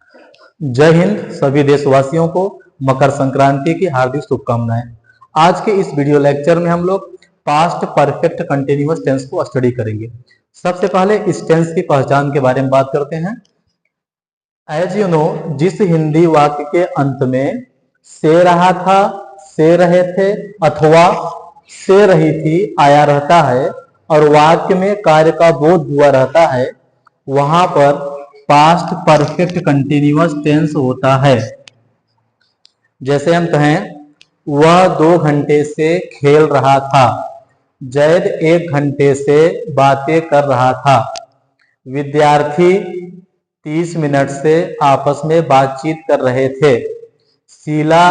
जय हिंद। सभी देशवासियों को मकर संक्रांति की हार्दिक शुभकामनाएं। आज के इस वीडियो लेक्चर में हम लोग पास्ट परफेक्ट कंटिन्यूअस टेंस को स्टडी करेंगे। सबसे पहले इस टेंस की पहचान के बारे में बात करते हैं। एज यू नो, जिस हिंदी वाक्य के अंत में से रहा था, से रहे थे अथवा से रही थी आया रहता है और वाक्य में कार्य का बोध हुआ रहता है, वहां पर पास्ट परफेक्ट कंटिन्यूअस टेंस होता है। जैसे हम कहें, वह 2 घंटे से खेल रहा था, जैद 1 घंटे से बातें कर रहा था, विद्यार्थी 30 मिनट से आपस में बातचीत कर रहे थे, शीला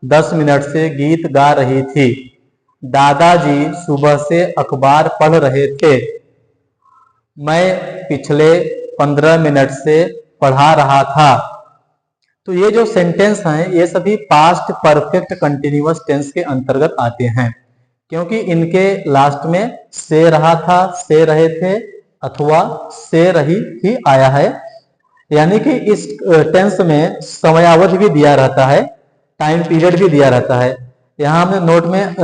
10 मिनट से गीत गा रही थी, दादाजी सुबह से अखबार पढ़ रहे थे, मैं पिछले 15 मिनट से पढ़ा रहा था। तो ये जो सेंटेंस हैं ये सभी पास्ट परफेक्ट कंटिन्यूअस टेंस के अंतर्गत आते हैं, क्योंकि इनके लास्ट में से रहा था, से रहे थे अथवा से रही थी आया है। यानी कि इस टेंस में समयावधि भी दिया रहता है, टाइम पीरियड भी दिया रहता है। यहाँ हमने नोट में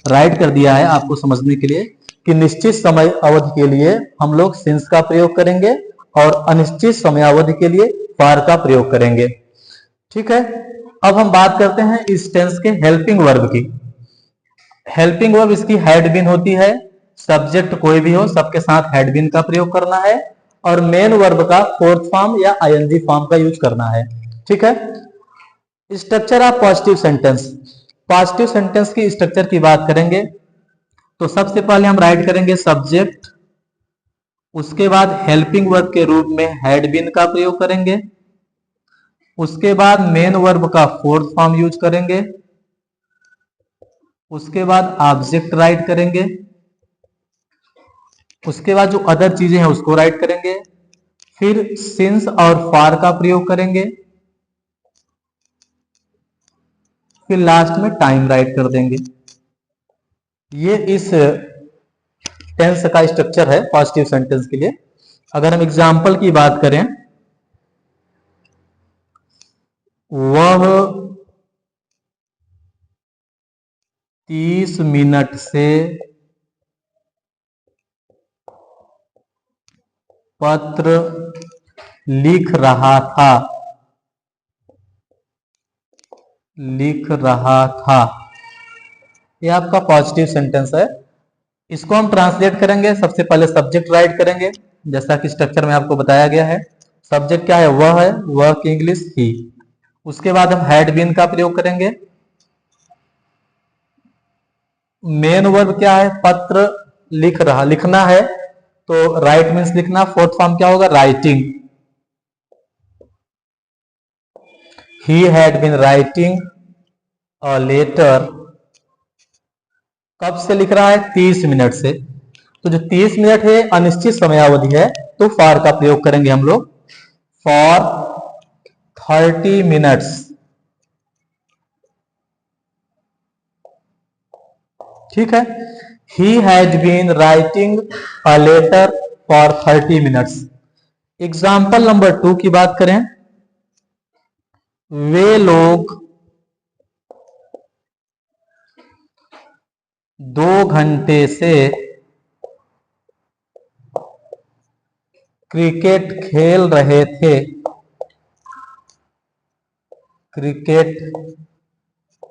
राइट कर दिया है आपको समझने के लिए कि निश्चित समय अवधि के लिए हम लोग सिंस का प्रयोग करेंगे और अनिश्चित समयावधि के लिए फॉर का प्रयोग करेंगे। ठीक है, अब हम बात करते हैं इस टेंस के हेल्पिंग वर्ब की। हेल्पिंग वर्ब इसकी हैड बीन होती है। सब्जेक्ट कोई भी हो, सबके साथ हैड बीन का प्रयोग करना है और मेन वर्ब का फोर्थ फॉर्म या आईएनजी फॉर्म का यूज करना है। ठीक है, structure of positive sentence. Positive sentence की स्ट्रक्चर की बात करेंगे तो सबसे पहले हम राइट करेंगे सब्जेक्ट, उसके बाद हेल्पिंग वर्ब के रूप में हैड बीन का प्रयोग करेंगे, उसके बाद मेन वर्ब का फोर्थ फॉर्म यूज करेंगे, उसके बाद ऑब्जेक्ट राइट करेंगे, उसके बाद जो अदर चीजें हैं उसको राइट करेंगे, फिर सिंस और फॉर का प्रयोग करेंगे, फिर लास्ट में टाइम राइट कर देंगे। ये इस टेंस का स्ट्रक्चर है पॉजिटिव सेंटेंस के लिए। अगर हम एग्जाम्पल की बात करें, वह 30 मिनट से पत्र लिख रहा था, यह आपका पॉजिटिव सेंटेंस है। इसको हम ट्रांसलेट करेंगे। सबसे पहले सब्जेक्ट राइट करेंगे, जैसा कि स्ट्रक्चर में आपको बताया गया है। सब्जेक्ट क्या है? वह है, वह की इंग्लिश ही। उसके बाद हम हैड बीन का प्रयोग करेंगे। मेन वर्ब क्या है? पत्र लिख रहा, लिखना है तो राइट मीन्स लिखना। फोर्थ फॉर्म क्या होगा? Writing. He had been writing a letter. कब से लिख रहा है? 30 मिनट से। तो जो 30 मिनट है अनिश्चित समयावधि है, तो फॉर का प्रयोग करेंगे हम लोग। For 30 minutes. ठीक है, he has been writing a letter for 30 minutes. Example number 2 की बात करें, वे लोग 2 घंटे से क्रिकेट खेल रहे थे, क्रिकेट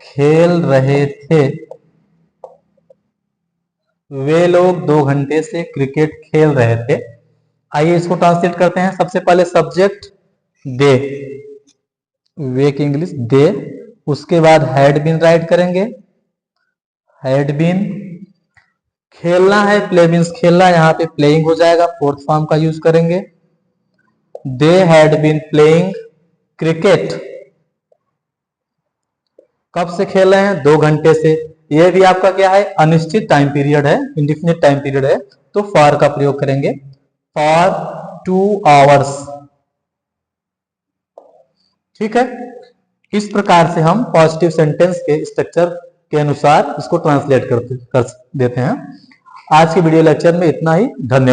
खेल रहे थे। वे लोग 2 घंटे से क्रिकेट खेल रहे थे। आइए इसको ट्रांसलेट करते हैं। सबसे पहले सब्जेक्ट दे, वे की इंग्लिश दे। उसके बाद हैड बीन राइट करेंगे, हैड बीन। खेलना है, प्ले मीन्स खेलना, यहाँ पे प्लेइंग हो जाएगा, फोर्थ फॉर्म का यूज करेंगे। They had been playing cricket. कब से खेल रहे हैं? 2 घंटे से। यह भी आपका क्या है? अनिश्चित टाइम पीरियड है, इंडिफिनिट टाइम पीरियड है, तो फॉर का प्रयोग करेंगे। For 2 hours. ठीक है, इस प्रकार से हम पॉजिटिव सेंटेंस के स्ट्रक्चर के अनुसार इसको ट्रांसलेट कर देते हैं। आज के वीडियो लेक्चर में इतना ही। धन्यवाद।